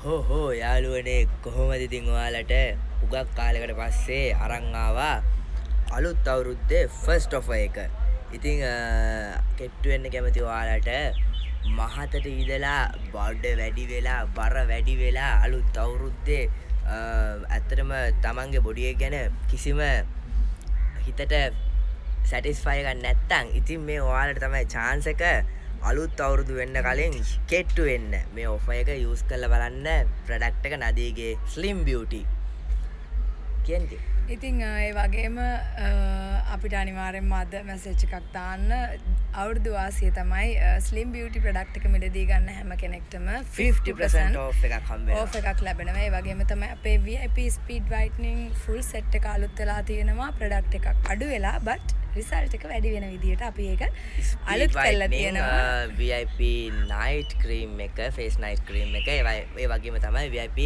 හෝ යාළුවනේ කොහොමද ඉතින් ඔයාලට උගක් කාලයකට පස්සේ අරන් ආවා අලුත් අවුරුද්දේ ෆස්ට් ඔෆර් එක. ඉතින් කෙට්ටු වෙන්න කැමති ඔයාලට මහතට ඉඳලා බඩ වැඩි වෙලා බර වැඩි වෙලා අලුත් අවුරුද්දේ ඇත්තටම තමන්ගේ බොඩි එක ගැන කිසිම හිතට සැටිස්ෆයි එකක් නැත්තම් ඉතින් මේ ඔයාලට තමයි chance එක අලුත් අවුරුදු වෙන්න කලින් කෙට්ටු වෙන්න මේ ඔෆර් එක යූස් කරලා බලන්න ප්‍රොඩක්ට් එක නදීගේ ස්ලිම් බියුටි කියන්නේ. ඉතින් ඒ වගේම අපිට අනිවාර්යෙන්ම අද මැසේජ් එකක් දාන්න අවුරුදු වාසිය තමයි ස්ලිම් බියුටි ප්‍රොඩක්ට් එක මිලදී ගන්න හැම කෙනෙක්ටම 50% off එකක් හම්බ වෙනවා. off එකක් ලැබෙනවා. ඒ වගේම තමයි අපේ VIP speed whitening full set එක අලුත් වෙලා තියෙනවා. ප්‍රොඩක්ට් එකක් අඩු වෙලා but රිසල්ට් එක වැඩි වෙන විදියට අපි ඒක අලුත් කරලා තියෙනවා. VIP night cream එක face night cream එක ඒ වගේම තමයි VIP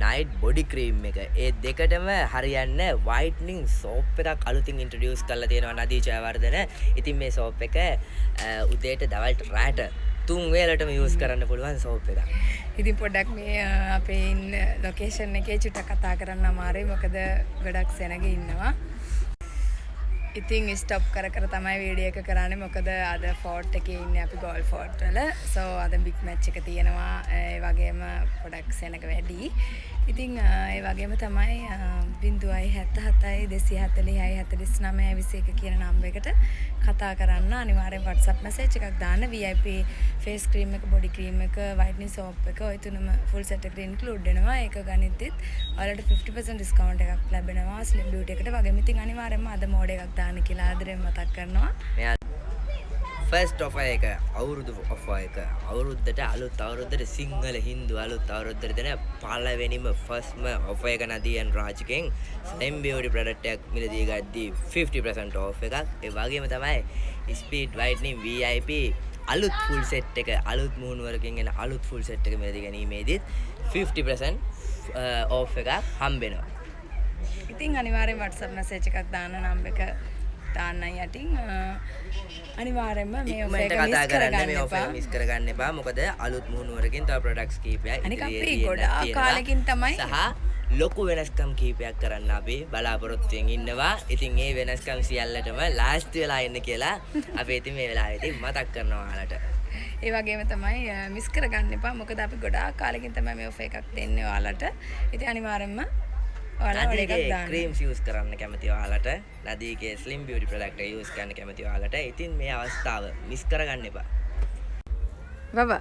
night body cream එක. ඒ දෙකටම හරියන්න whitening soap එකක් අලුතින් introduce කරලා තියෙනවා නදී ජයවර්ධන. ඉතින් මේ soap එක උදේට දවල්ට රාට 3 වේලටම use කරන්න පුළුවන් soap එකක්. ඉතින් පොඩ්ඩක් මේ අපේ ඉන්න location එකේ චුට්ටක් කතා කරන්න අමාරුයි මොකද ගොඩක් සෙනග ඉන්නවා. ඉතින් ස්ටොප් කර තමයි වීඩියෝ එක කරන්නේ මොකද අද ෆෝර්ට් එකේ ඉන්නේ අපි ගෝල් ෆෝර්ට් වල. සෝ අද බිග් මැච් එක තියෙනවා. ඒ වගේම පොඩක් සෙනග වැඩි. ඉතින් ඒ වගේම තමයි 077 240 49 21 කියන නම්බර් එකට කතා කරන්න. අනිවාර්යෙන් WhatsApp message එකක් දාන්න. VIP face cream එක, body cream එක, whitening soap එක ඔය තුනම full set එකට include වෙනවා. ඒක ගනිද්දිත් ඔයාලට 50% discount එකක් ලැබෙනවා slim beauty එකට වගේම. ඉතින් අනිවාර්යෙන්ම අද මෝඩ් එකක් දාන්න කියලා ආදරෙන් මතක් කරනවා. ෆස්ට් ඔෆර් එක අවුරුදු ඔෆර් එක අවුරුද්දට අලුත් අවුරුද්දට සිංහල හින්දු අලුත් අවුරුද්දට දෙන පළවෙනිම ෆස්ට්ම ඔෆර් එක නදියන් රාජ්කෙන් ස්ලිම් බියුටි ප්‍රොඩක්ට් එකක් මිලදී ගද්දී 50% ඔෆ් එකක්. ඒ වගේම තමයි ස්පීඩ් වයිට්නින් VIP අලුත් ෆුල් සෙට් එක අලුත් මූණුවරකින් එන අලුත් ෆුල් සෙට් එක මිලදී ගැනීමේදීත් 50% ඔෆ් එකක් හම්බෙනවා. ඉතින් අනිවාර්යෙන් WhatsApp message එකක් දාන්න නම්බර් එක දාන්න යටින් අනිවාර්යෙන්ම මේ ඔෆර් එක මිස් කරගන්න එපා. මොකද අලුත් මුහුණුවරකින් තව ප්‍රොඩක්ට්ස් කීපයක් අනික අපි ගොඩාක් කාලෙකින් තමයි සහ ලොකු වෙනස්කම් කීපයක් කරන්න අපි බලාපොරොත්තු වෙමින් ඉන්නවා. ඉතින් මේ වෙනස්කම් සියල්ලටම ලාස්ට් වෙලා ඉන්න කියලා අපි ඉතින් මේ වෙලාවේදී මතක් කරනවා ඔයාලට. ඒ වගේම තමයි මිස් කරගන්න එපා. මොකද අපි ගොඩාක් කාලෙකින් තමයි මේ ඔෆර් එකක් දෙන්නේ ඔයාලට. ඉතින් අනිවාර්යෙන්ම නදීගේ ක්‍රීම්ස් යූස් කරන්න කැමති ඔයාලට, නදීගේ ස්ලිම් බියුටි ප්‍රොඩක්ට් එක යූස් කරන්න කැමති ඔයාලට ඉතින් මේ අවස්ථාව මිස් කරගන්න එපා. බබා